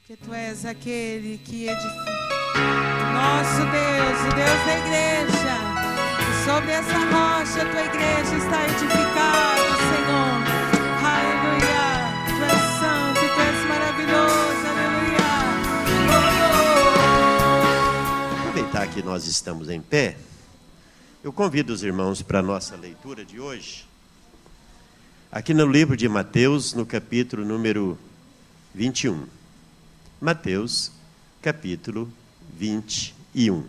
porque Tu és aquele que edifica. Nosso Deus, o Deus da igreja. E sobre essa rocha a Tua igreja está edificada, Senhor. Aleluia. Tu és santo, Tu és maravilhoso. Aleluia. Aproveitar que nós estamos em pé, eu convido os irmãos para a nossa leitura de hoje. Aqui no livro de Mateus, no capítulo número 21. Mateus, capítulo 21.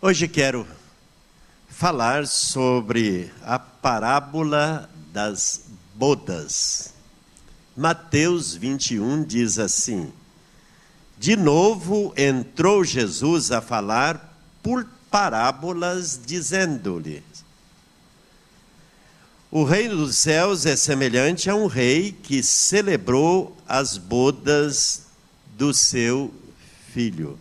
Hoje quero falar sobre a parábola das bodas. Mateus 21 diz assim: de novo entrou Jesus a falar por parábolas, dizendo-lhe: o reino dos céus é semelhante a um rei que celebrou as bodas do seu filho.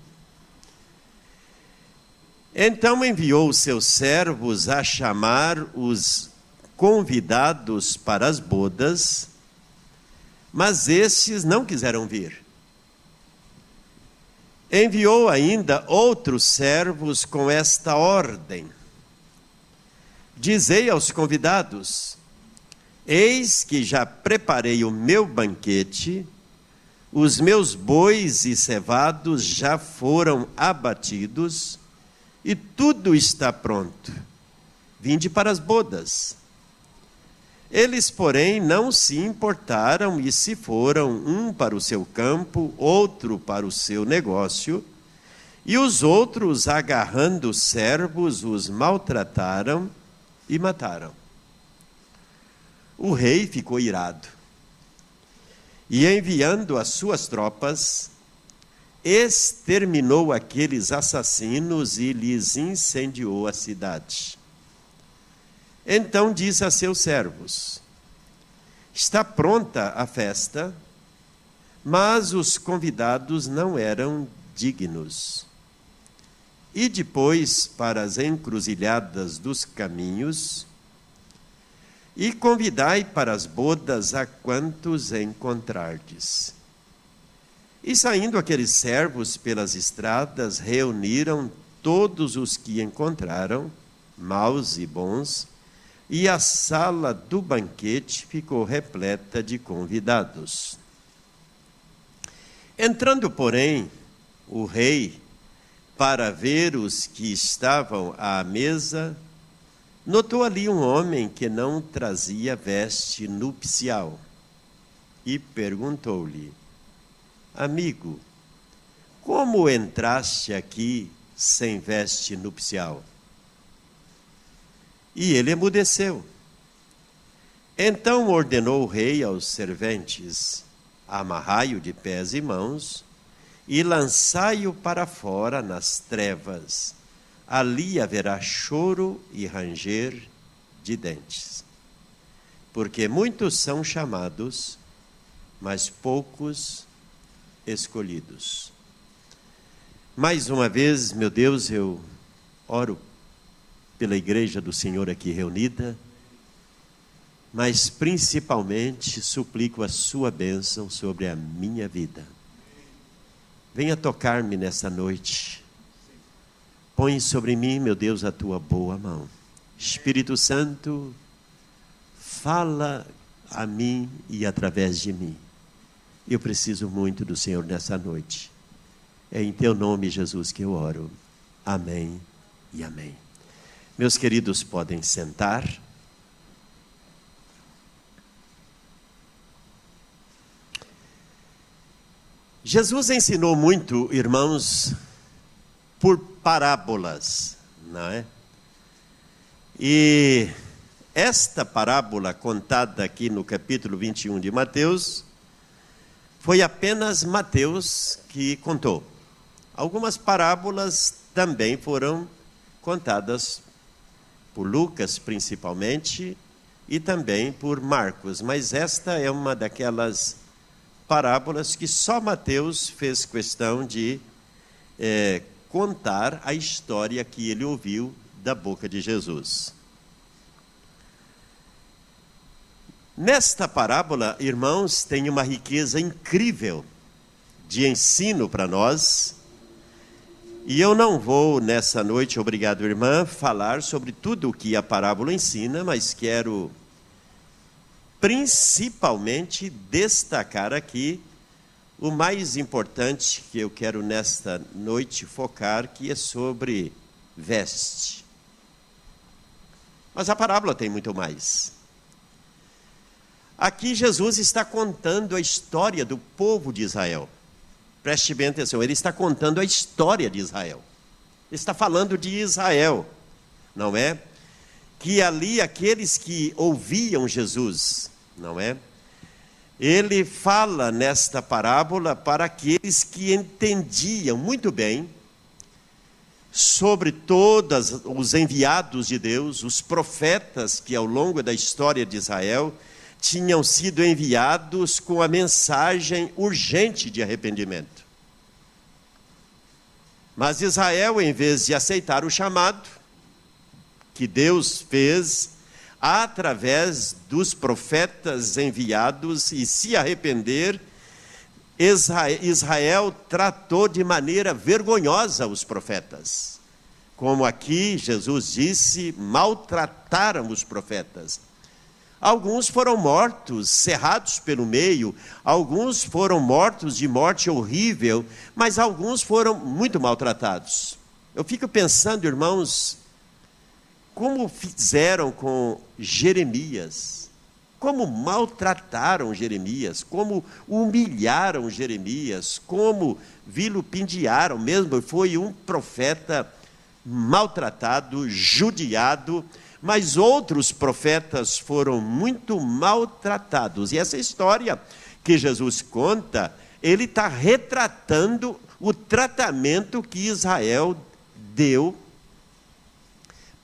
Então enviou os seus servos a chamar os convidados para as bodas, mas estes não quiseram vir. Enviou ainda outros servos com esta ordem: dizei aos convidados: eis que já preparei o meu banquete, os meus bois e cevados já foram abatidos, e tudo está pronto. Vinde para as bodas. Eles, porém, não se importaram e se foram, um para o seu campo, outro para o seu negócio, e os outros, agarrando os servos, os maltrataram e mataram. O rei ficou irado, e enviando as suas tropas, exterminou aqueles assassinos e lhes incendiou a cidade. Então disse a seus servos: está pronta a festa, mas os convidados não eram dignos. E depois para as encruzilhadas dos caminhos, e convidai para as bodas a quantos encontrardes. E saindo aqueles servos pelas estradas, reuniram todos os que encontraram, maus e bons, e a sala do banquete ficou repleta de convidados. Entrando, porém, o rei, para ver os que estavam à mesa, notou ali um homem que não trazia veste nupcial, e perguntou-lhe: amigo, como entraste aqui sem veste nupcial? E ele emudeceu. Então ordenou o rei aos serventes: amarrai-o de pés e mãos e lançai-o para fora nas trevas. Ali haverá choro e ranger de dentes. Porque muitos são chamados, mas poucos escolhidos. Mais uma vez, meu Deus, eu oro pela igreja do Senhor aqui reunida, mas principalmente suplico a sua bênção sobre a minha vida. Venha tocar-me nessa noite. Põe sobre mim, meu Deus, a tua boa mão. Espírito Santo, fala a mim e através de mim. Eu preciso muito do Senhor nessa noite. É em teu nome, Jesus, que eu oro. Amém e amém. Meus queridos, podem sentar. Jesus ensinou muito, irmãos, por parábolas, não é? E esta parábola contada aqui no capítulo 21 de Mateus, foi apenas Mateus que contou. Algumas parábolas também foram contadas por Lucas, principalmente, e também por Marcos. Mas esta é uma daquelas parábolas que só Mateus fez questão de contar a história que ele ouviu da boca de Jesus. Nesta parábola, irmãos, tem uma riqueza incrível de ensino para nós. E eu não vou, nessa noite, obrigado, irmã, falar sobre tudo o que a parábola ensina, mas quero principalmente destacar aqui o mais importante que eu quero nesta noite focar, que é sobre veste. Mas a parábola tem muito mais. Aqui Jesus está contando a história do povo de Israel. Preste bem atenção, ele está contando a história de Israel. Ele está falando de Israel, não é? Que ali aqueles que ouviam Jesus, não é? Ele fala nesta parábola para aqueles que entendiam muito bem sobre todos os enviados de Deus, os profetas que ao longo da história de Israel tinham sido enviados com a mensagem urgente de arrependimento. Mas Israel, em vez de aceitar o chamado que Deus fez através dos profetas enviados e se arrepender, Israel tratou de maneira vergonhosa os profetas. Como aqui Jesus disse, maltrataram os profetas. Alguns foram mortos, cerrados pelo meio, alguns foram mortos de morte horrível, mas alguns foram muito maltratados. Eu fico pensando, irmãos, como fizeram com Jeremias, como maltrataram Jeremias, como humilharam Jeremias, como vilipendiaram mesmo. Foi um profeta maltratado, judiado, mas outros profetas foram muito maltratados. E essa história que Jesus conta, ele está retratando o tratamento que Israel deu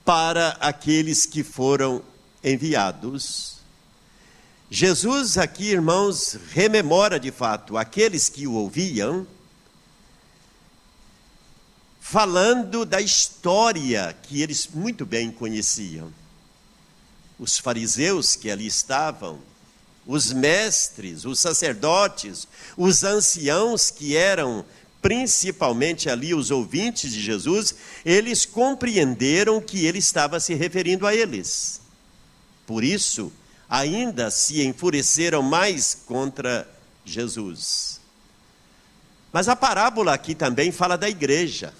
para aqueles que foram enviados. Jesus aqui, irmãos, rememora de fato aqueles que o ouviam, falando da história que eles muito bem conheciam. Os fariseus que ali estavam, os mestres, os sacerdotes, os anciãos que eram principalmente ali os ouvintes de Jesus, eles compreenderam que ele estava se referindo a eles. Por isso, ainda se enfureceram mais contra Jesus. Mas a parábola aqui também fala da igreja.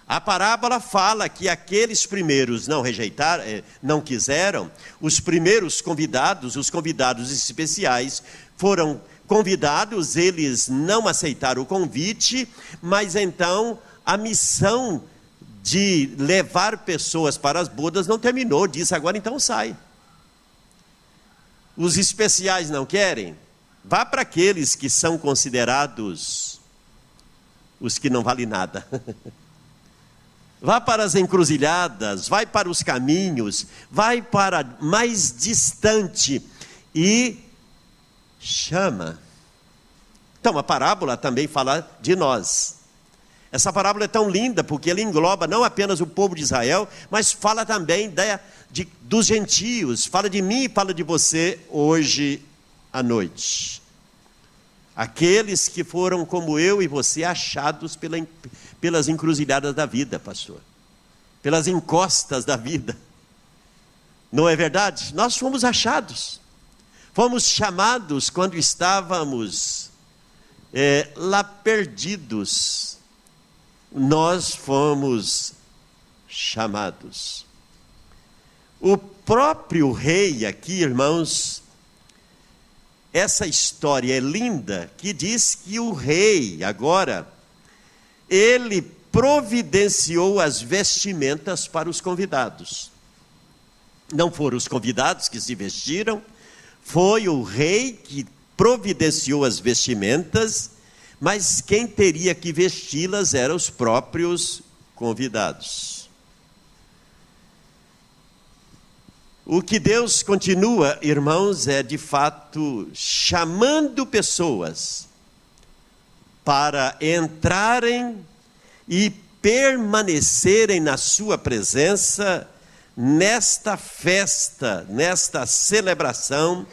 A parábola fala que aqueles primeiros não rejeitaram, não quiseram, os primeiros convidados, os convidados especiais, foram convidados, eles não aceitaram o convite, mas então a missão de levar pessoas para as bodas não terminou, disse agora então sai. Os especiais não querem? Vá para aqueles que são considerados os que não valem nada. Vá para as encruzilhadas, vai para os caminhos, vai para mais distante e chama. Então a parábola também fala de nós. Essa parábola é tão linda porque ela engloba não apenas o povo de Israel, mas fala também dos gentios, fala de mim e fala de você hoje à noite. Aqueles que foram como eu e você achados pelas encruzilhadas da vida, pastor. Pelas encostas da vida. Não é verdade? Nós fomos achados. Fomos chamados quando estávamos lá perdidos. Nós fomos chamados. O próprio rei aqui, irmãos, essa história é linda, que diz que o rei, agora, ele providenciou as vestimentas para os convidados. Não foram os convidados que se vestiram, foi o rei que providenciou as vestimentas, mas quem teria que vesti-las eram os próprios convidados. O que Deus continua, irmãos, é de fato chamando pessoas para entrarem e permanecerem na sua presença nesta festa, nesta celebração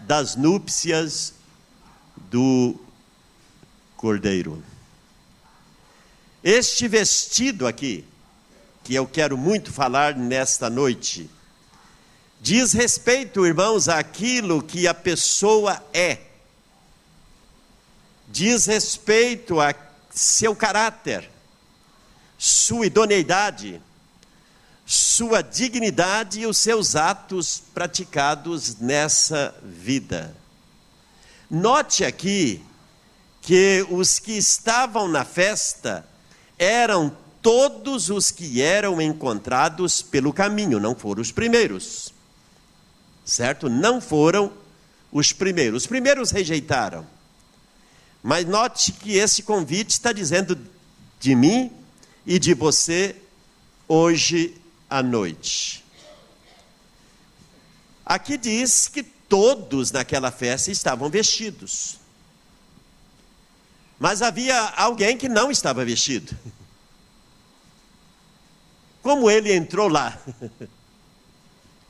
das núpcias do Cordeiro. Este vestido aqui, que eu quero muito falar nesta noite, diz respeito, irmãos, àquilo que a pessoa é. Diz respeito a seu caráter, sua idoneidade, sua dignidade e os seus atos praticados nessa vida. Note aqui que os que estavam na festa eram todos os que eram encontrados pelo caminho, não foram os primeiros. Certo? Não foram os primeiros. Os primeiros rejeitaram. Mas note que esse convite está dizendo de mim e de você hoje à noite. Aqui diz que todos naquela festa estavam vestidos. Mas havia alguém que não estava vestido. Como ele entrou lá?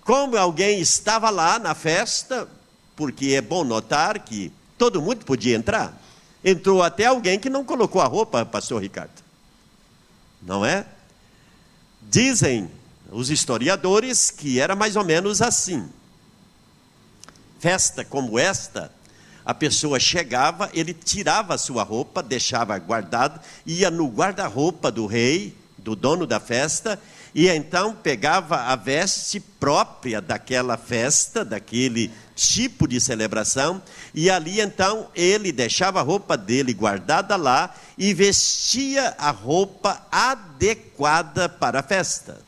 Como alguém estava lá na festa, porque é bom notar que todo mundo podia entrar. Entrou até alguém que não colocou a roupa, pastor Ricardo. Não é? Dizem os historiadores que era mais ou menos assim. Festa como esta, a pessoa chegava, ele tirava a sua roupa, deixava guardado, ia no guarda-roupa do rei, do dono da festa, e então pegava a veste própria daquela festa, daquele tipo de celebração, e ali então ele deixava a roupa dele guardada lá e vestia a roupa adequada para a festa.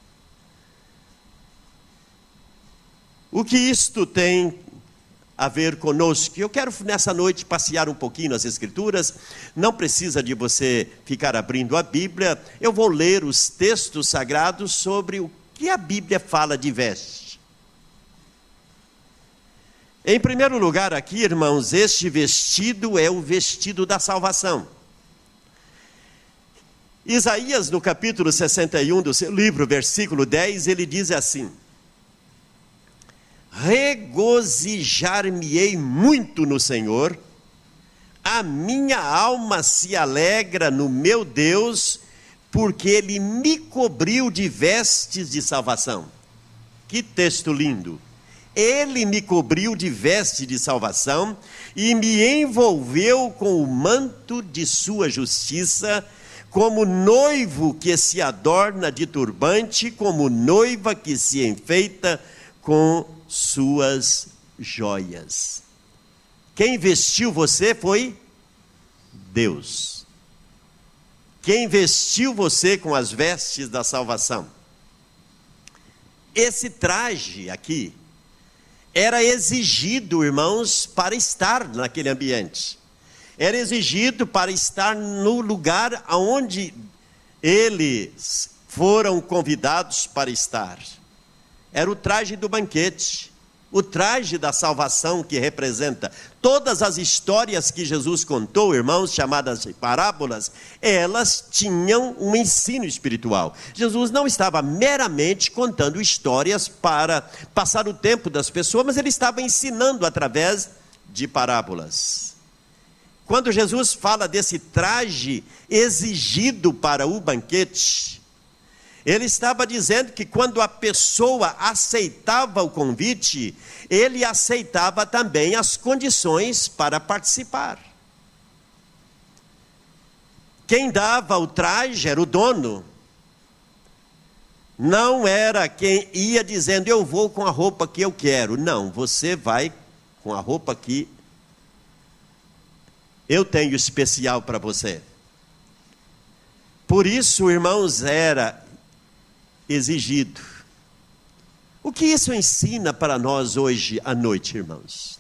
O que isto tem a ver conosco? Eu quero nessa noite passear um pouquinho nas Escrituras. Não precisa de você ficar abrindo a Bíblia. Eu vou ler os textos sagrados sobre o que a Bíblia fala de veste. Em primeiro lugar aqui, irmãos, este vestido é o vestido da salvação. Isaías, no capítulo 61 do seu livro, versículo 10, ele diz assim: regozijar-me-ei muito no Senhor, a minha alma se alegra no meu Deus, porque Ele me cobriu de vestes de salvação. Que texto lindo! Ele me cobriu de veste de salvação e me envolveu com o manto de sua justiça, como noivo que se adorna de turbante, como noiva que se enfeita com suas joias. Quem vestiu você foi Deus. Quem vestiu você com as vestes da salvação. Esse traje aqui era exigido, irmãos, para estar naquele ambiente. Era exigido para estar no lugar onde eles foram convidados para estar. Era o traje do banquete, o traje da salvação que representa. Todas as histórias que Jesus contou, irmãos, chamadas de parábolas, elas tinham um ensino espiritual. Jesus não estava meramente contando histórias para passar o tempo das pessoas, mas ele estava ensinando através de parábolas. Quando Jesus fala desse traje exigido para o banquete, ele estava dizendo que quando a pessoa aceitava o convite, ele aceitava também as condições para participar. Quem dava o traje era o dono. Não era quem ia dizendo, eu vou com a roupa que eu quero. Não, você vai com a roupa que eu tenho especial para você. Por isso, irmãos, era exigido. O que isso ensina para nós hoje à noite, irmãos?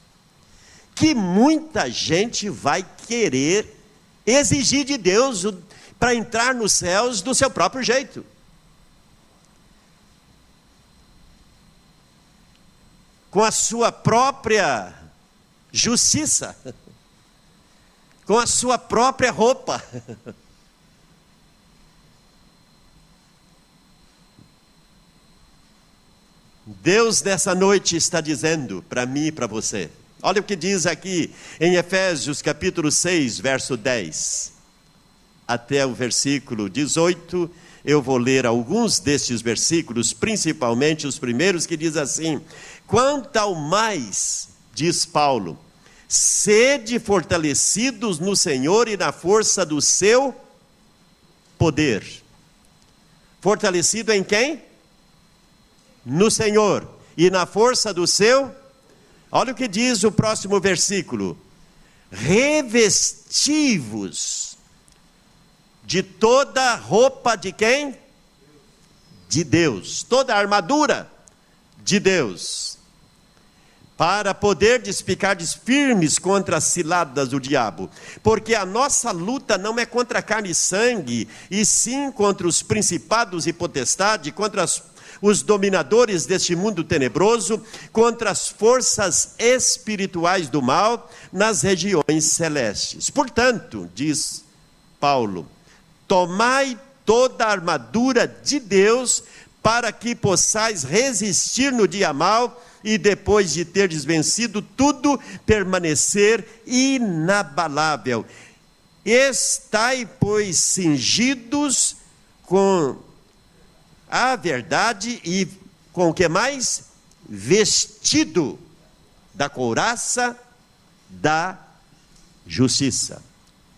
Que muita gente vai querer exigir de Deus para entrar nos céus do seu próprio jeito. Com a sua própria justiça. Com a sua própria roupa. Deus nessa noite está dizendo para mim e para você. Olha o que diz aqui em Efésios capítulo 6, verso 10. Até o versículo 18, eu vou ler alguns destes versículos, principalmente os primeiros, que diz assim: quanto ao mais, diz Paulo, sede fortalecidos no Senhor e na força do seu poder. Fortalecido em quem? No Senhor e na força do seu. Olha o que diz o próximo versículo: revesti-vos de toda a roupa de quem? De Deus, toda a armadura de Deus, para poder ficar firmes contra as ciladas do diabo, porque a nossa luta não é contra carne e sangue, e sim contra os principados e potestades, contra os dominadores deste mundo tenebroso, contra as forças espirituais do mal nas regiões celestes. Portanto, diz Paulo, tomai toda a armadura de Deus, para que possais resistir no dia mau, e depois de terdes vencido tudo, permanecer inabalável. Estai, pois, cingidos com a verdade e com o que mais? Vestido da couraça da justiça.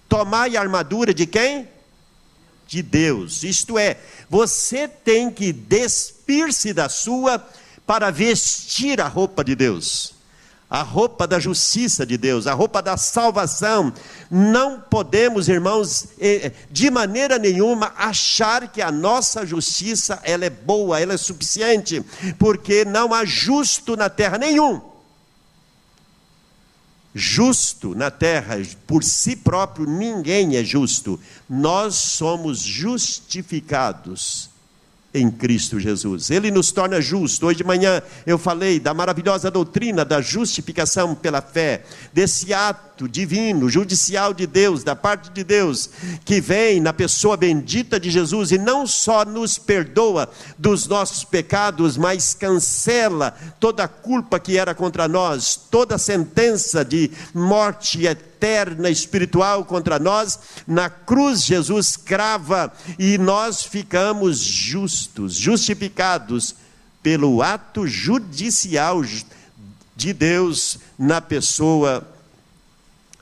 Tomai a armadura de quem? De Deus. Isto é, você tem que despir-se da sua para vestir a roupa de Deus, a roupa da justiça de Deus, a roupa da salvação. Não podemos, irmãos, de maneira nenhuma achar que a nossa justiça ela é boa, ela é suficiente, porque não há justo na terra nenhum. Justo na terra, por si próprio, ninguém é justo. Nós somos justificados em Cristo Jesus. Ele nos torna justos. Hoje de manhã eu falei da maravilhosa doutrina da justificação pela fé, desse ato divino, judicial de Deus, da parte de Deus, que vem na pessoa bendita de Jesus, e não só nos perdoa dos nossos pecados, mas cancela toda a culpa que era contra nós, toda a sentença de morte eterna espiritual contra nós. Na cruz Jesus crava, e nós ficamos justos, justificados pelo ato judicial de Deus na pessoa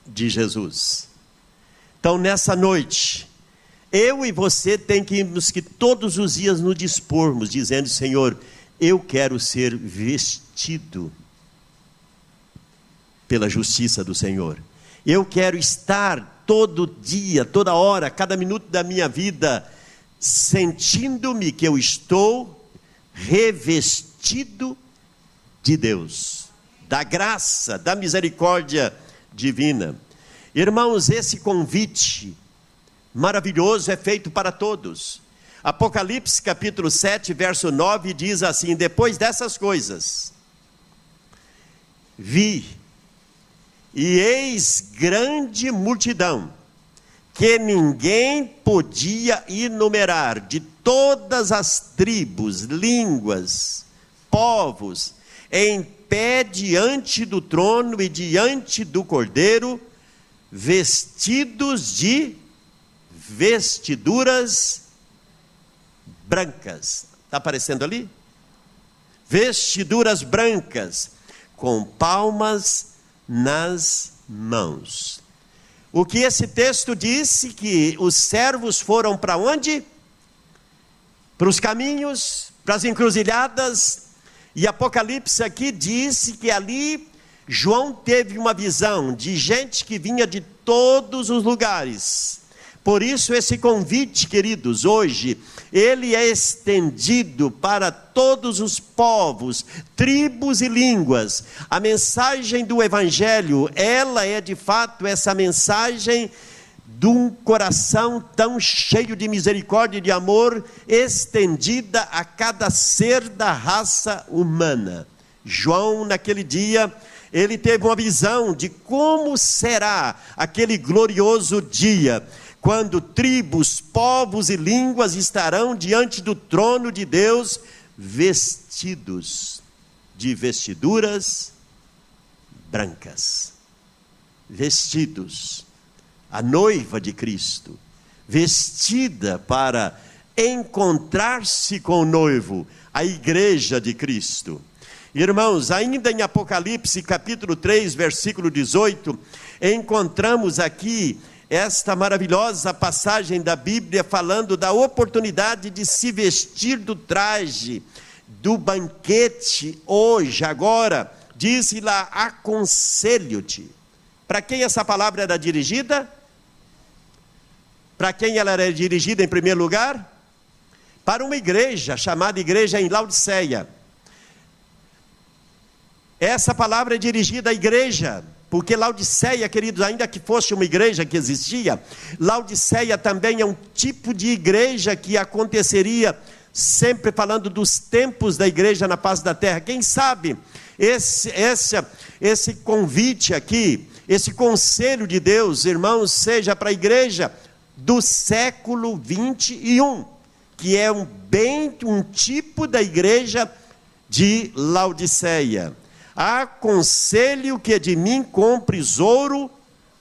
de Jesus. Então, nessa noite, eu e você temos que todos os dias nos dispormos, dizendo: Senhor, eu quero ser vestido pela justiça do Senhor. Eu quero estar todo dia, toda hora, cada minuto da minha vida, sentindo-me que eu estou revestido de Deus, da graça, da misericórdia divina. Irmãos, esse convite maravilhoso é feito para todos. Apocalipse capítulo 7, verso 9 diz assim: depois dessas coisas, vi, e eis grande multidão, que ninguém podia enumerar, de todas as tribos, línguas, povos, em pé diante do trono e diante do Cordeiro, vestidos de vestiduras brancas. Está aparecendo ali? Vestiduras brancas, com palmas nas mãos. O que esse texto disse? Que os servos foram para onde? Para os caminhos, para as encruzilhadas. E Apocalipse aqui disse que ali João teve uma visão de gente que vinha de todos os lugares. Por isso esse convite, queridos, hoje, ele é estendido para todos os povos, tribos e línguas. A mensagem do Evangelho, ela é de fato essa mensagem de um coração tão cheio de misericórdia e de amor, estendida a cada ser da raça humana. João, naquele dia, ele teve uma visão de como será aquele glorioso dia, quando tribos, povos e línguas estarão diante do trono de Deus, vestidos de vestiduras brancas. Vestidos, a noiva de Cristo, vestida para encontrar-se com o noivo, a igreja de Cristo. Irmãos, ainda em Apocalipse capítulo 3, versículo 18, encontramos aqui esta maravilhosa passagem da Bíblia falando da oportunidade de se vestir do traje do banquete hoje, agora. Diz lá, aconselho-te. Para quem essa palavra era dirigida? Para quem ela era dirigida em primeiro lugar? Para uma igreja, chamada igreja em Laodiceia. Essa palavra é dirigida à igreja, porque Laodiceia, queridos, ainda que fosse uma igreja que existia, Laodiceia também é um tipo de igreja que aconteceria, sempre falando dos tempos da igreja na face da terra. Quem sabe esse convite aqui, esse conselho de Deus, irmãos, seja para a igreja do século 21, que é bem um tipo da igreja de Laodiceia. Aconselho que de mim compres ouro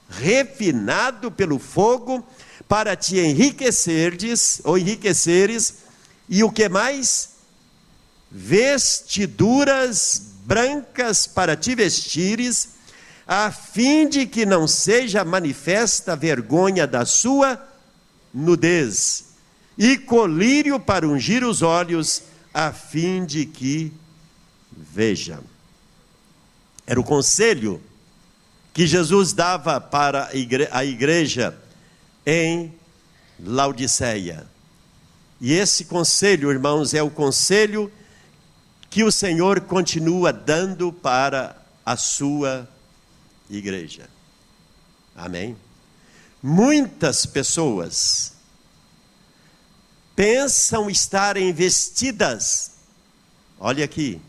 refinado pelo fogo, para te enriqueceres, e o que mais? Vestiduras brancas para te vestires, a fim de que não seja manifesta a vergonha da sua nudez, e colírio para ungir os olhos, a fim de que veja. Era o conselho que Jesus dava para a igreja em Laodiceia. E esse conselho, irmãos, é o conselho que o Senhor continua dando para a sua igreja. Amém? Muitas pessoas pensam estarem vestidas, olha aqui,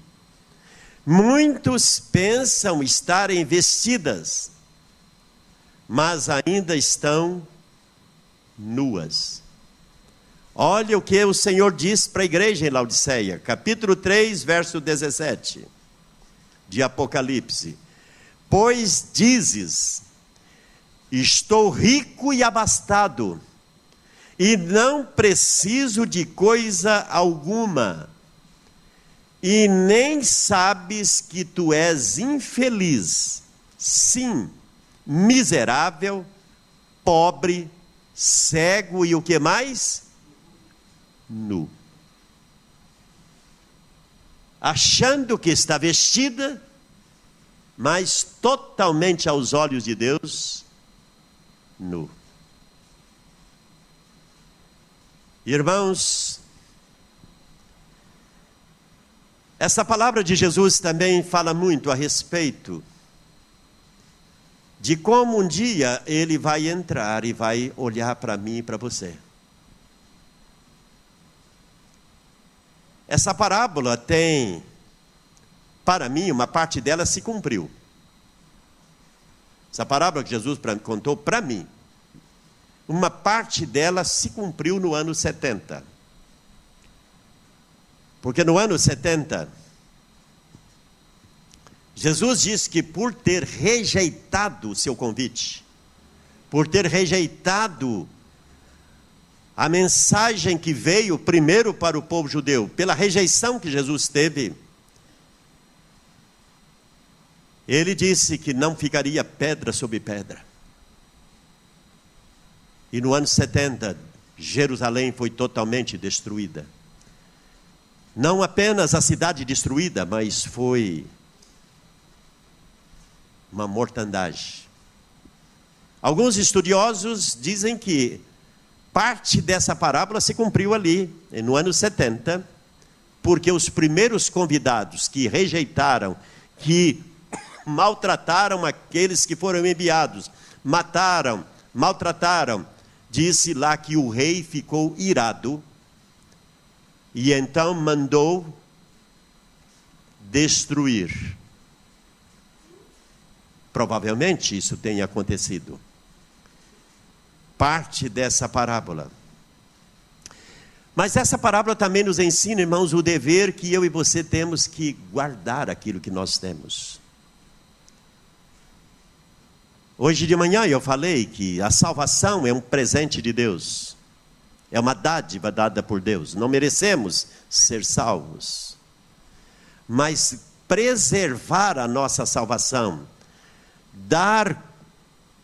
muitos pensam estarem vestidas, mas ainda estão nuas. Olha o que o Senhor diz para a igreja em Laodiceia, capítulo 3, verso 17, de Apocalipse. Pois dizes, estou rico e abastado, e não preciso de coisa alguma, e nem sabes que tu és infeliz, sim, miserável, pobre, cego e o que mais? Nu. Achando que está vestida, mas totalmente aos olhos de Deus, nu. Irmãos, essa palavra de Jesus também fala muito a respeito de como um dia Ele vai entrar e vai olhar para mim e para você. Essa parábola tem, para mim, uma parte dela se cumpriu. Essa parábola que Jesus contou para mim, uma parte dela se cumpriu no ano 70. Porque no ano 70, Jesus disse que por ter rejeitado o seu convite, por ter rejeitado a mensagem que veio primeiro para o povo judeu, pela rejeição que Jesus teve, ele disse que não ficaria pedra sobre pedra. E no ano 70, Jerusalém foi totalmente destruída. Não apenas a cidade destruída, mas foi uma mortandade. Alguns estudiosos dizem que parte dessa parábola se cumpriu ali, no ano 70, porque os primeiros convidados que rejeitaram, que maltrataram aqueles que foram enviados, mataram, maltrataram, disse lá que o rei ficou irado, e então mandou destruir. Provavelmente isso tenha acontecido. Parte dessa parábola. Mas essa parábola também nos ensina, irmãos, o dever que eu e você temos que guardar aquilo que nós temos. Hoje de manhã eu falei que a salvação é um presente de Deus. É uma dádiva dada por Deus. Não merecemos ser salvos. Mas preservar a nossa salvação, dar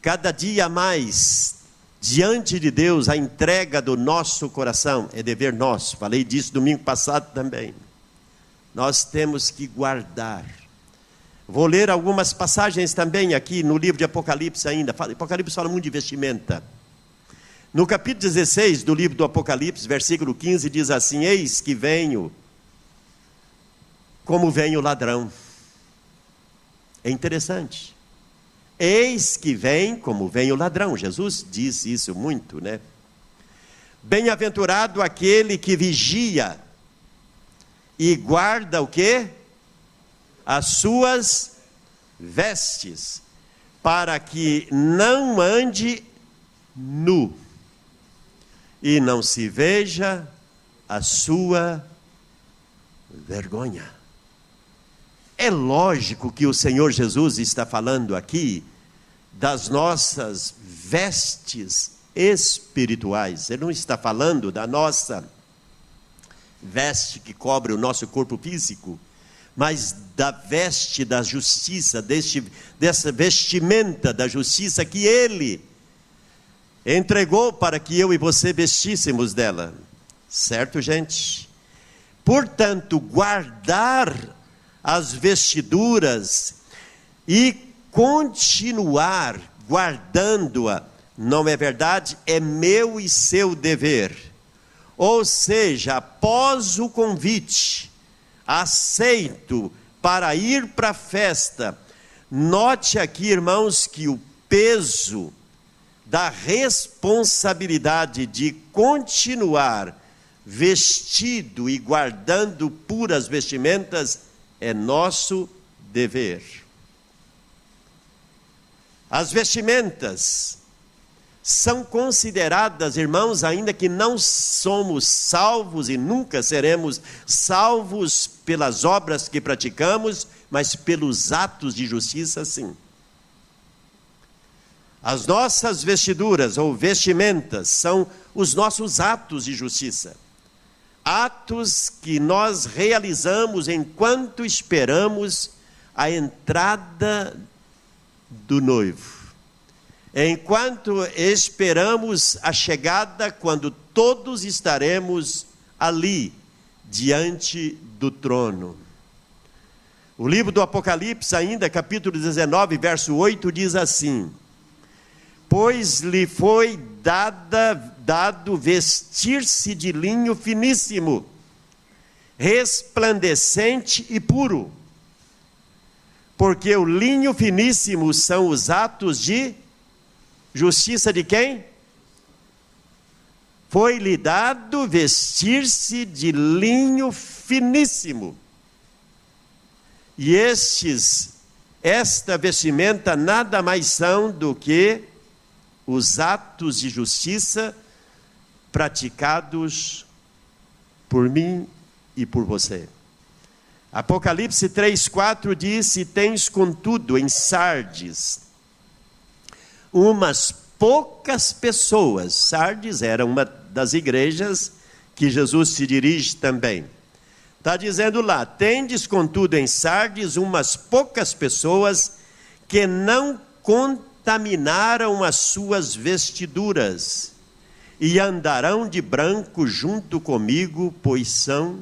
cada dia mais diante de Deus a entrega do nosso coração, é dever nosso. Falei disso domingo passado também. Nós temos que guardar. Vou ler algumas passagens também aqui no livro de Apocalipse ainda. Apocalipse fala muito de vestimenta. No capítulo 16 do livro do Apocalipse, versículo 15, diz assim: eis que venho como vem o ladrão. É interessante. Eis que vem como vem o ladrão. Jesus disse isso muito, né? Bem-aventurado aquele que vigia e guarda o quê? As suas vestes, para que não ande nu e não se veja a sua vergonha. É lógico que o Senhor Jesus está falando aqui das nossas vestes espirituais. Ele não está falando da nossa veste que cobre o nosso corpo físico, mas da veste da justiça, dessa vestimenta da justiça que Ele entregou para que eu e você vestíssemos dela. Certo, gente? Portanto, guardar as vestiduras e continuar guardando-a, não é verdade? É meu e seu dever. Ou seja, após o convite aceito para ir para a festa, note aqui, irmãos, que o peso da responsabilidade de continuar vestido e guardando puras vestimentas é nosso dever. As vestimentas são consideradas, irmãos, ainda que não somos salvos e nunca seremos salvos pelas obras que praticamos, mas pelos atos de justiça, sim. As nossas vestiduras ou vestimentas são os nossos atos de justiça. Atos que nós realizamos enquanto esperamos a entrada do noivo. Enquanto esperamos a chegada, quando todos estaremos ali, diante do trono. O livro do Apocalipse, ainda, capítulo 19, verso 8, diz assim: pois lhe foi dado vestir-se de linho finíssimo, resplandecente e puro. Porque o linho finíssimo são os atos de justiça de quem? Foi-lhe dado vestir-se de linho finíssimo. E esta vestimenta nada mais são do que os atos de justiça praticados por mim e por você. Apocalipse 3:4 diz: e tens contudo em Sardes umas poucas pessoas. Sardes era uma das igrejas que Jesus se dirige também. Está dizendo lá: tendes contudo em Sardes umas poucas pessoas que não contaminaram as suas vestiduras e andarão de branco junto comigo, pois são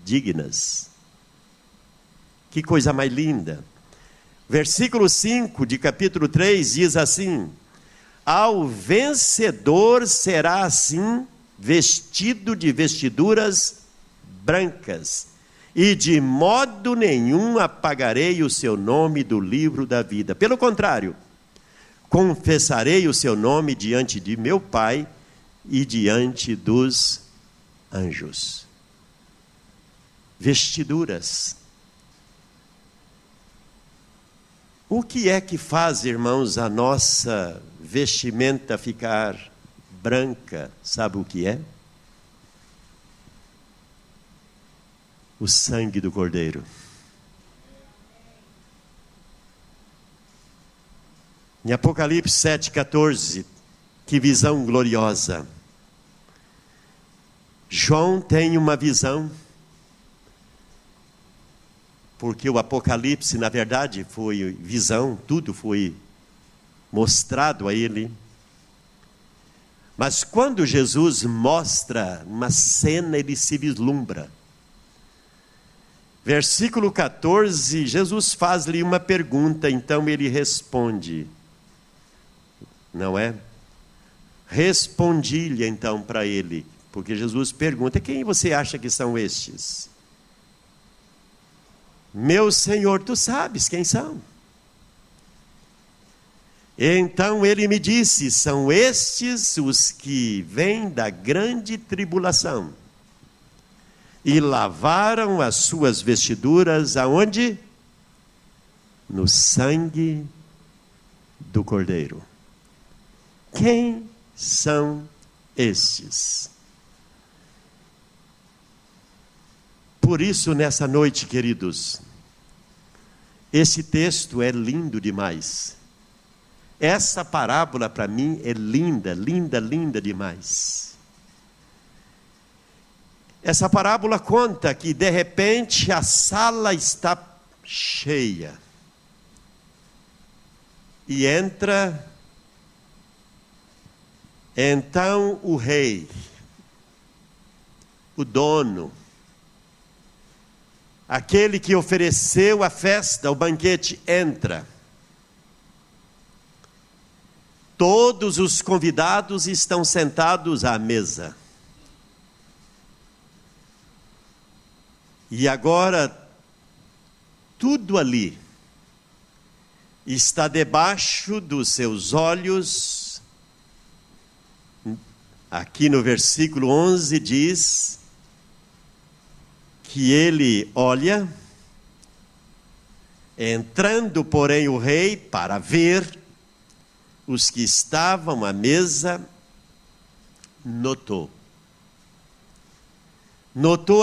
dignas. Que coisa mais linda. Versículo 5 de capítulo 3 diz assim: ao vencedor será assim vestido de vestiduras brancas, e de modo nenhum apagarei o seu nome do livro da vida. Pelo contrário, confessarei o seu nome diante de meu Pai e diante dos anjos. Vestiduras. O que é que faz, irmãos, a nossa vestimenta ficar branca? Sabe o que é? o sangue do Cordeiro. Em Apocalipse 7,14, que visão gloriosa. João tem uma visão, porque o Apocalipse, na verdade, foi visão, tudo foi mostrado a ele. Mas quando Jesus mostra uma cena, ele se vislumbra. Versículo 14, Jesus faz-lhe uma pergunta, então ele responde. Não é? Respondi-lhe então para ele, porque Jesus pergunta: quem você acha que são estes? Meu Senhor, tu sabes quem são. Então ele me disse: são estes os que vêm da grande tribulação e lavaram as suas vestiduras aonde? No sangue do Cordeiro. Quem são estes? Por isso, nessa noite, queridos, esse texto é lindo demais. Essa parábola para mim é linda, linda, linda demais. Essa parábola conta que de repente a sala está cheia. E entra então o rei, o dono, aquele que ofereceu a festa, o banquete, entra. Todos os convidados estão sentados à mesa. E agora, tudo ali está debaixo dos seus olhos. Aqui no versículo 11 diz que ele olha, entrando, porém, o rei para ver os que estavam à mesa, notou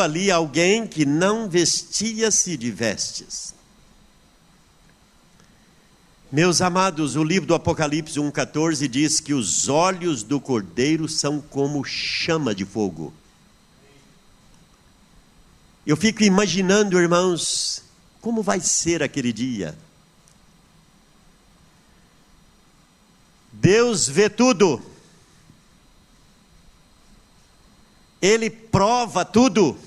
ali alguém que não vestia-se de vestes. Meus amados, o livro do Apocalipse 1,14 diz que os olhos do Cordeiro são como chama de fogo. Eu fico imaginando, irmãos, como vai ser aquele dia. Deus vê tudo. Ele prova tudo.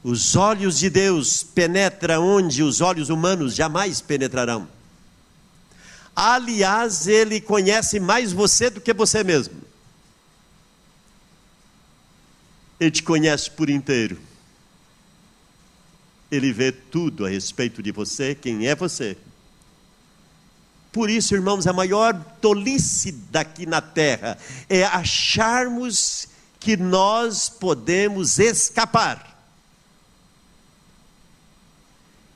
Os olhos de Deus penetram onde os olhos humanos jamais penetrarão. Aliás, Ele conhece mais você do que você mesmo. Ele te conhece por inteiro. Ele vê tudo a respeito de você, quem é você. Por isso, irmãos, a maior tolice daqui na terra é acharmos que nós podemos escapar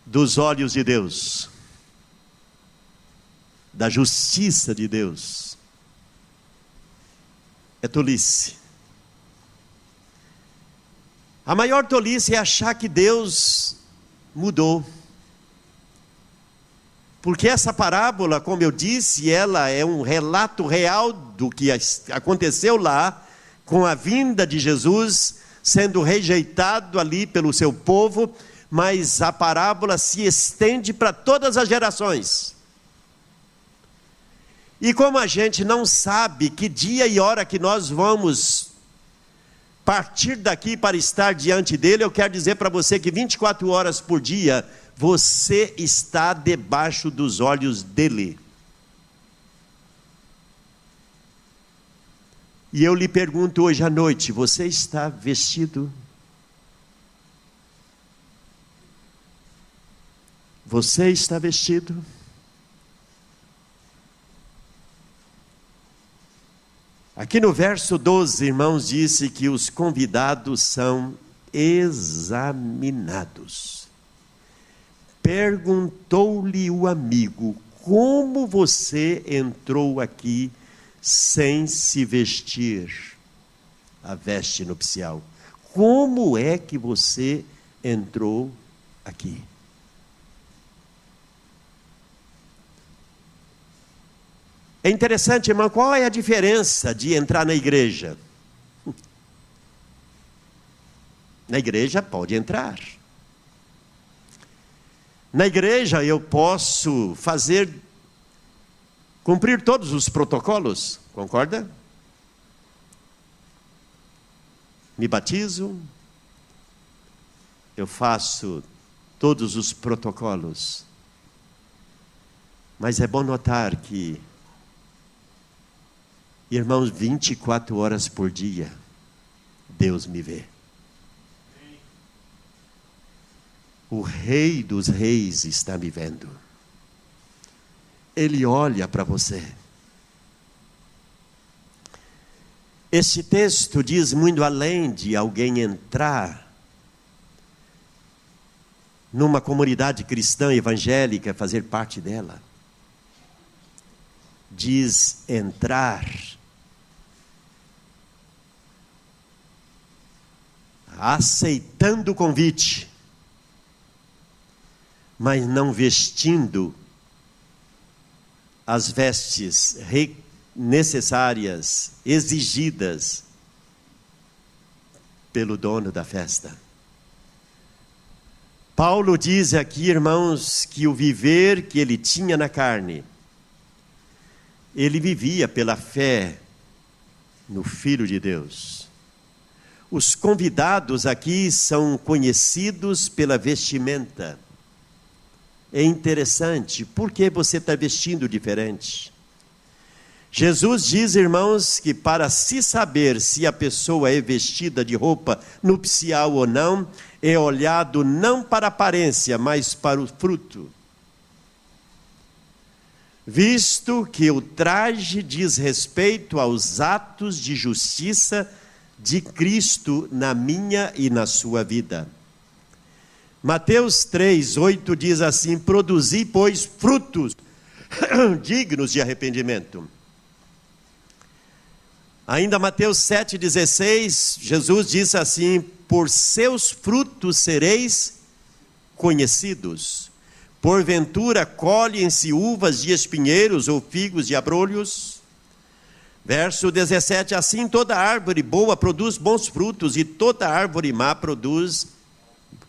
dos olhos de Deus, da justiça de Deus. É tolice. A maior tolice é achar que Deus mudou. Porque essa parábola, como eu disse, ela é um relato real do que aconteceu lá, com a vinda de Jesus, sendo rejeitado ali pelo seu povo, mas a parábola se estende para todas as gerações. E como a gente não sabe que dia e hora que nós vamos partir daqui para estar diante dele, eu quero dizer para você que 24 horas por dia, você está debaixo dos olhos dele. E eu lhe pergunto hoje à noite, você está vestido? Você está vestido? Aqui no verso 12, irmãos, disse que os convidados são examinados. Perguntou-lhe o amigo: como você entrou aqui sem se vestir? a veste nupcial. Como é que você entrou aqui? É interessante, irmão, qual é a diferença de entrar na igreja? Na igreja pode entrar. Na igreja eu posso cumprir todos os protocolos, concorda? Me batizo, eu faço todos os protocolos. Mas é bom notar que, irmãos, 24 horas por dia, Deus me vê. O Rei dos Reis está me vendo. Ele olha para você. Este texto diz muito além de alguém entrar numa comunidade cristã evangélica, fazer parte dela. Diz entrar aceitando o convite, mas não vestindo as vestes necessárias, exigidas pelo dono da festa. Paulo diz aqui, irmãos, que o viver que ele tinha na carne, ele vivia pela fé no Filho de Deus. Os convidados aqui são conhecidos pela vestimenta. É interessante, por que você está vestindo diferente? Jesus diz, irmãos, que para se saber se a pessoa é vestida de roupa nupcial ou não, é olhado não para a aparência, mas para o fruto. Visto que o traje diz respeito aos atos de justiça de Cristo na minha e na sua vida. Mateus 3:8 diz assim: produzi, pois, frutos dignos de arrependimento. Ainda Mateus 7:16, Jesus disse assim: por seus frutos sereis conhecidos. Porventura colhem-se uvas de espinheiros ou figos de abrolhos? Verso 17, assim toda árvore boa produz bons frutos, e toda árvore má produz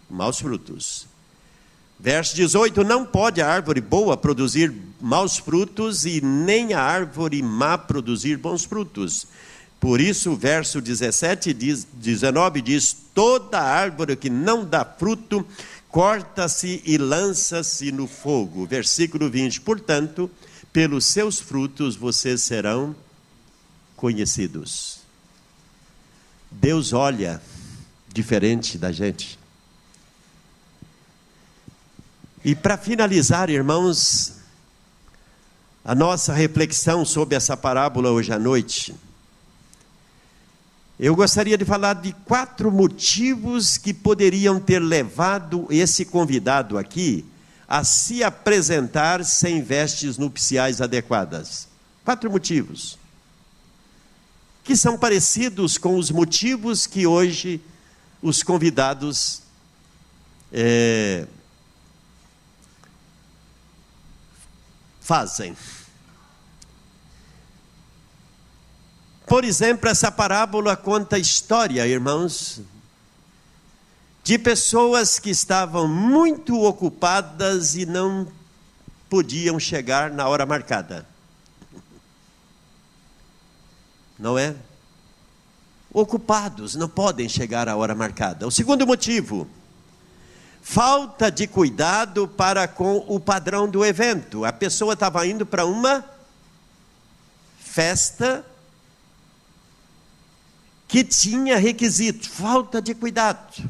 maus frutos. Verso 18, não pode a árvore boa produzir maus frutos, e nem a árvore má produzir bons frutos. Por isso, o verso 19 diz, toda árvore que não dá fruto, corta-se e lança-se no fogo. Versículo 20, portanto, pelos seus frutos vocês serão conhecidos. Deus olha diferente da gente. E para finalizar, irmãos, a nossa reflexão sobre essa parábola hoje à noite, eu gostaria de falar de 4 motivos que poderiam ter levado esse convidado aqui a se apresentar sem vestes nupciais adequadas. 4 motivos, que são parecidos com os motivos que hoje os convidados fazem. Por exemplo, essa parábola conta a história, irmãos, de pessoas que estavam muito ocupadas e não podiam chegar na hora marcada. Não é? Ocupados, não podem chegar à hora marcada. O segundo motivo, falta de cuidado para com o padrão do evento. A pessoa estava indo para uma festa que tinha requisitos, falta de cuidado.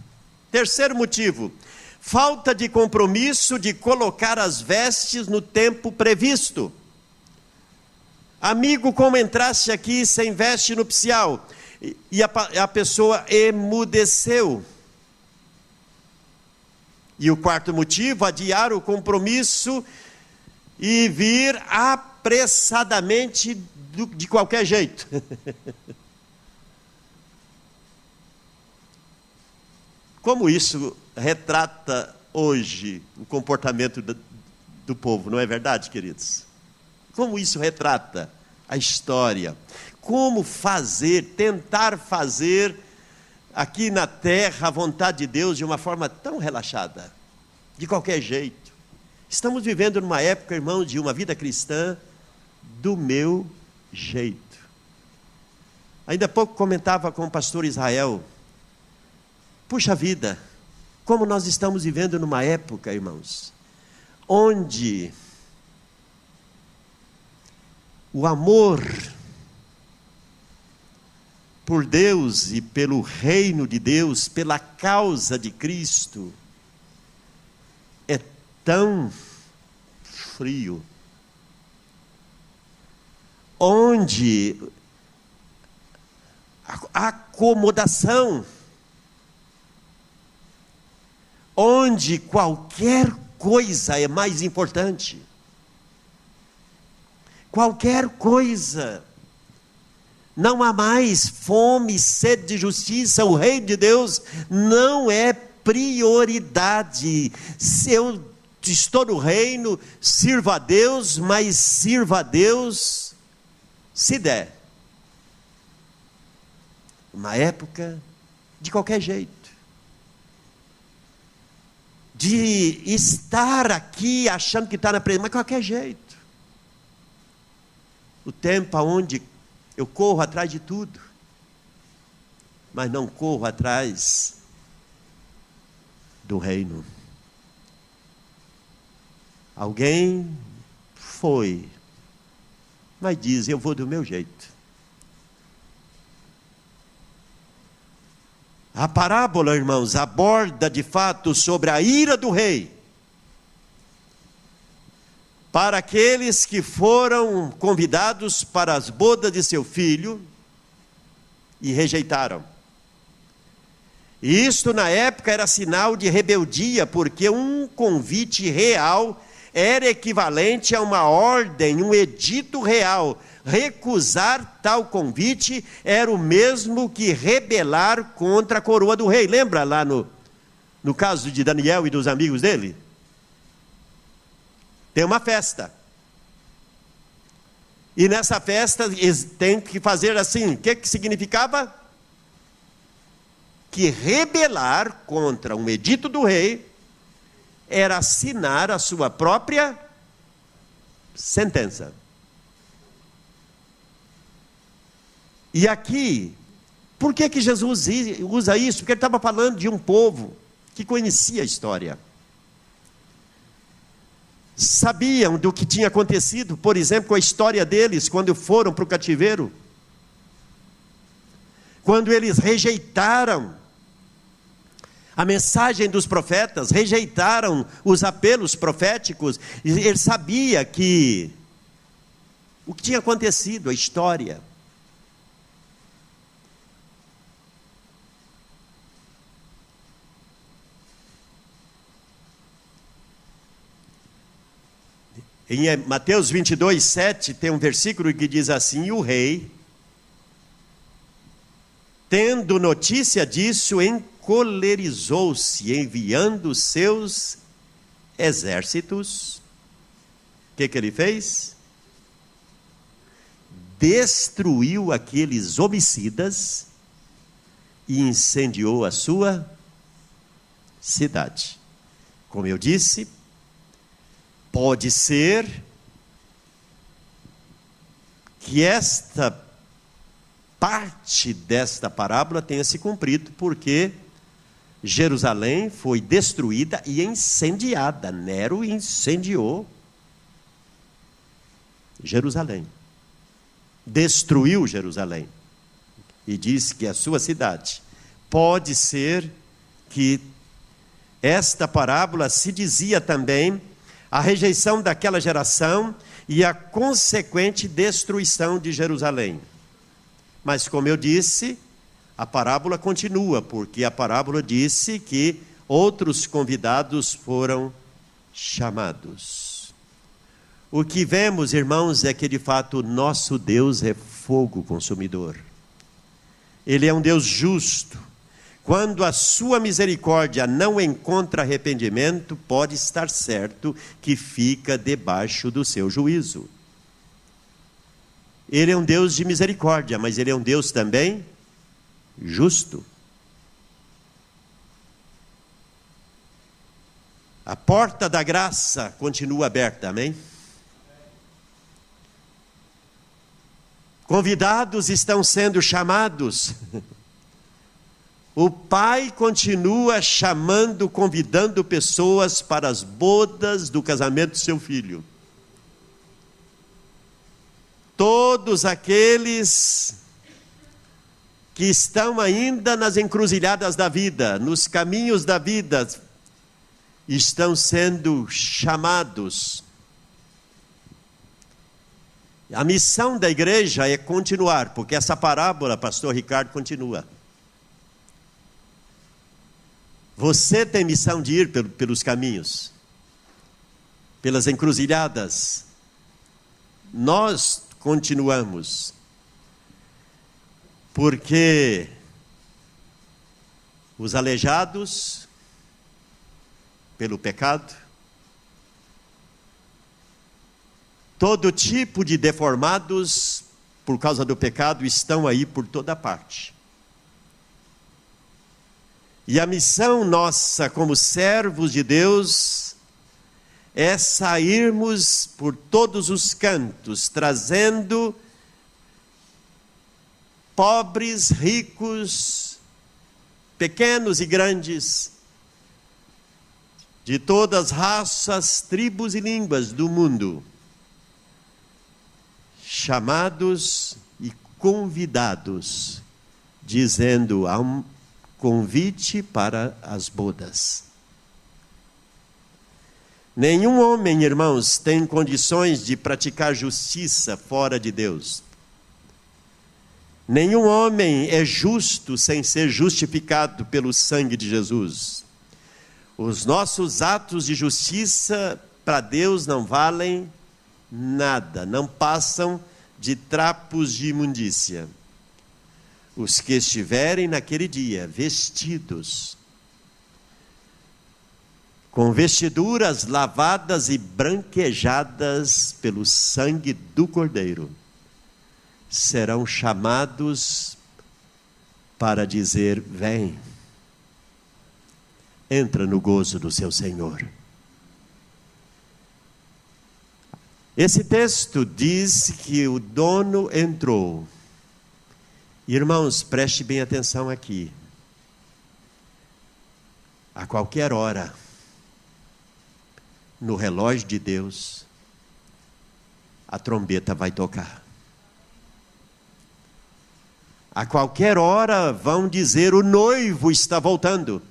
Terceiro motivo, falta de compromisso de colocar as vestes no tempo previsto. Amigo, como entraste aqui sem veste nupcial? E a pessoa emudeceu. E o quarto motivo, adiar o compromisso e vir apressadamente de qualquer jeito. Como isso retrata hoje o comportamento do povo, não é verdade, queridos? Como isso retrata a história? Como tentar fazer aqui na terra a vontade de Deus de uma forma tão relaxada, de qualquer jeito. Estamos vivendo numa época, irmão, de uma vida cristã do meu jeito. Ainda há pouco comentava com o pastor Israel, puxa vida, como nós estamos vivendo numa época, irmãos, onde o amor por Deus e pelo reino de Deus, pela causa de Cristo, é tão frio, onde a acomodação, onde qualquer coisa é mais importante, qualquer coisa. Não há mais fome, sede de justiça. O reino de Deus não é prioridade. Se eu estou no reino, sirvo a Deus, mas sirvo a Deus se der. Uma época de qualquer jeito. De estar aqui achando que está na presença, mas de qualquer jeito. O tempo onde eu corro atrás de tudo, mas não corro atrás do reino. Alguém foi, mas diz, eu vou do meu jeito. A parábola, irmãos, aborda de fato sobre a ira do rei para aqueles que foram convidados para as bodas de seu filho e rejeitaram. E isto na época era sinal de rebeldia, porque um convite real era equivalente a uma ordem, um edito real. Recusar tal convite era o mesmo que rebelar contra a coroa do rei. Lembra lá no caso de Daniel e dos amigos dele? Tem uma festa. E nessa festa tem que fazer assim. O que significava? Que rebelar contra um edito do rei era assinar a sua própria sentença. E aqui, por que Jesus usa isso? Porque ele estava falando de um povo que conhecia a história. Sabiam do que tinha acontecido, por exemplo, com a história deles, quando foram para o cativeiro. Quando eles rejeitaram a mensagem dos profetas, rejeitaram os apelos proféticos, ele sabia que o que tinha acontecido, a história. Em Mateus 22, 7, tem um versículo que diz assim: e o rei, tendo notícia disso, encolerizou-se, enviando seus exércitos. O que ele fez? Destruiu aqueles homicidas e incendiou a sua cidade. Como eu disse, pode ser que esta parte desta parábola tenha se cumprido, porque Jerusalém foi destruída e incendiada. Nero incendiou Jerusalém, destruiu Jerusalém e disse que a sua cidade. Pode ser que esta parábola se dizia também a rejeição daquela geração e a consequente destruição de Jerusalém. Mas, como eu disse, a parábola continua, porque a parábola disse que outros convidados foram chamados. O que vemos, irmãos, é que de fato o nosso Deus é fogo consumidor. Ele é um Deus justo. Quando a sua misericórdia não encontra arrependimento, pode estar certo que fica debaixo do seu juízo. Ele é um Deus de misericórdia, mas Ele é um Deus também justo. A porta da graça continua aberta, amém? Convidados estão sendo chamados. O Pai continua chamando, convidando pessoas para as bodas do casamento do seu filho. Todos aqueles que estão ainda nas encruzilhadas da vida, nos caminhos da vida, estão sendo chamados. A missão da igreja é continuar, porque essa parábola, pastor Ricardo, continua. Você tem missão de ir pelos caminhos, pelas encruzilhadas. Nós continuamos, porque os aleijados pelo pecado, todo tipo de deformados por causa do pecado estão aí por toda parte. E a missão nossa como servos de Deus é sairmos por todos os cantos, trazendo pobres, ricos, pequenos e grandes, de todas as raças, tribos e línguas do mundo, chamados e convidados, dizendo: há um convite para as bodas. Nenhum homem, irmãos, tem condições de praticar justiça fora de Deus. Nenhum homem é justo sem ser justificado pelo sangue de Jesus. Os nossos atos de justiça para Deus não valem nada, não passam de trapos de imundícia. Os que estiverem naquele dia vestidos com vestiduras lavadas e branquejadas pelo sangue do Cordeiro, serão chamados para dizer: vem, entra no gozo do seu Senhor. Esse texto diz que o dono entrou. Irmãos, preste bem atenção aqui. A qualquer hora, no relógio de Deus, a trombeta vai tocar. A qualquer hora vão dizer: o noivo está voltando.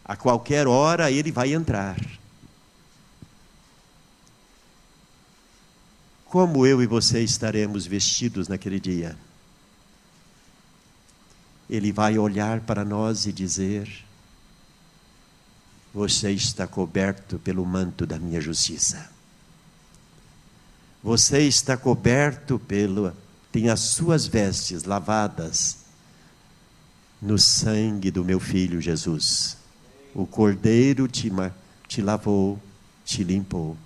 A qualquer hora ele vai entrar. Como eu e você estaremos vestidos naquele dia? Ele vai olhar para nós e dizer: você está coberto pelo manto da minha justiça. Você está coberto tem as suas vestes lavadas no sangue do meu filho Jesus. O Cordeiro te lavou, te limpou.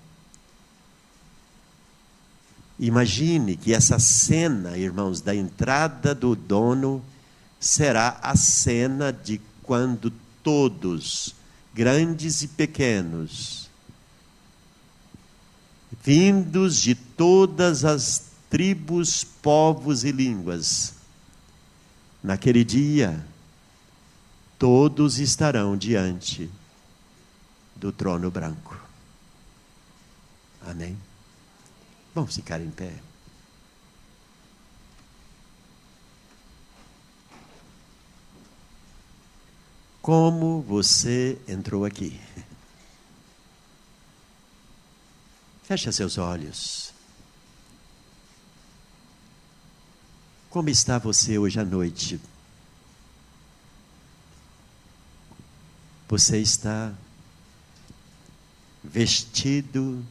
Imagine que essa cena, irmãos, da entrada do dono, será a cena de quando todos, grandes e pequenos, vindos de todas as tribos, povos e línguas, naquele dia, todos estarão diante do trono branco. Amém? Vamos ficar em pé. Como você entrou aqui? Feche seus olhos. Como está você hoje à noite? Você está vestido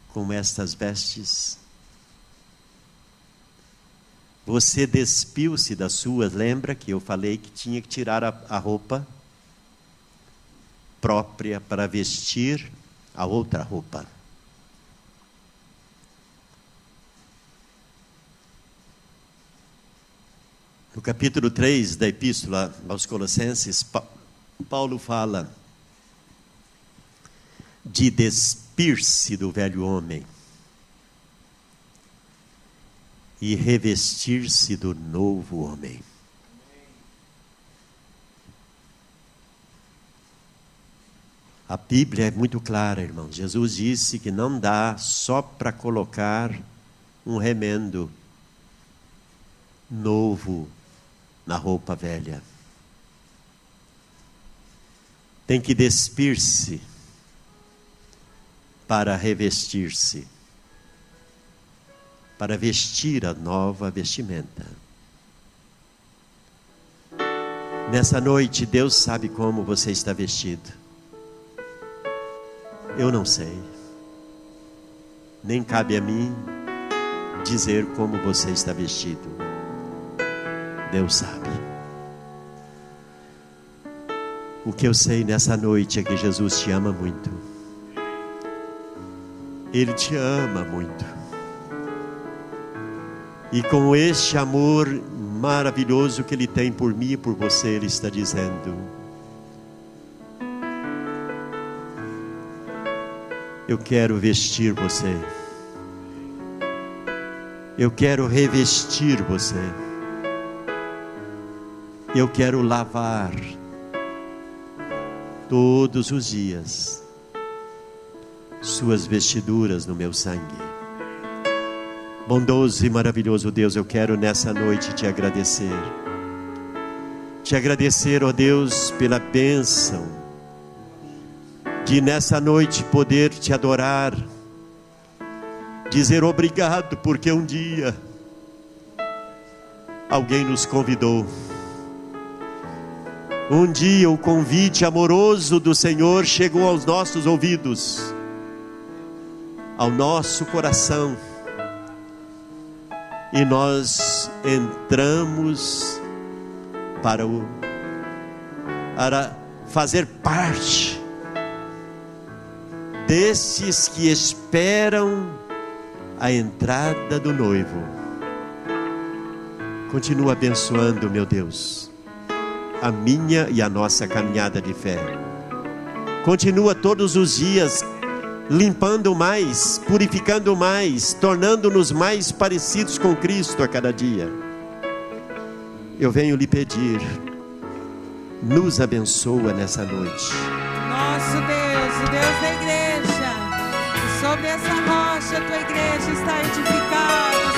com estas vestes? Você despiu-se das suas, lembra que eu falei que tinha que tirar a roupa própria para vestir a outra roupa. No capítulo 3 da Epístola aos Colossenses, Paulo fala de despir-se do velho homem e revestir-se do novo homem. A Bíblia é muito clara, irmão. Jesus disse que não dá só para colocar um remendo novo na roupa velha. Tem que despir-se para revestir-se, para vestir a nova vestimenta. Nessa noite, Deus sabe como você está vestido. Eu não sei. Nem cabe a mim dizer como você está vestido. Deus sabe. O que eu sei nessa noite é que Jesus te ama muito. Ele te ama muito. E com este amor maravilhoso que Ele tem por mim e por você, Ele está dizendo: eu quero vestir você. Eu quero revestir você. Eu quero lavar todos os dias suas vestiduras no meu sangue. Bondoso e maravilhoso Deus, eu quero nessa noite te agradecer. Te agradecer, ó Deus, pela bênção de nessa noite poder te adorar. Dizer obrigado porque um dia alguém nos convidou. Um dia o convite amoroso do Senhor chegou aos nossos ouvidos, ao nosso coração, e nós entramos para fazer parte desses que esperam a entrada do noivo. Continua abençoando, meu Deus, a minha e a nossa caminhada de fé. Continua todos os dias limpando mais, purificando mais, tornando-nos mais parecidos com Cristo a cada dia. Eu venho lhe pedir, nos abençoa nessa noite. Nosso Deus, o Deus da igreja, e sobre essa rocha a tua igreja está edificada,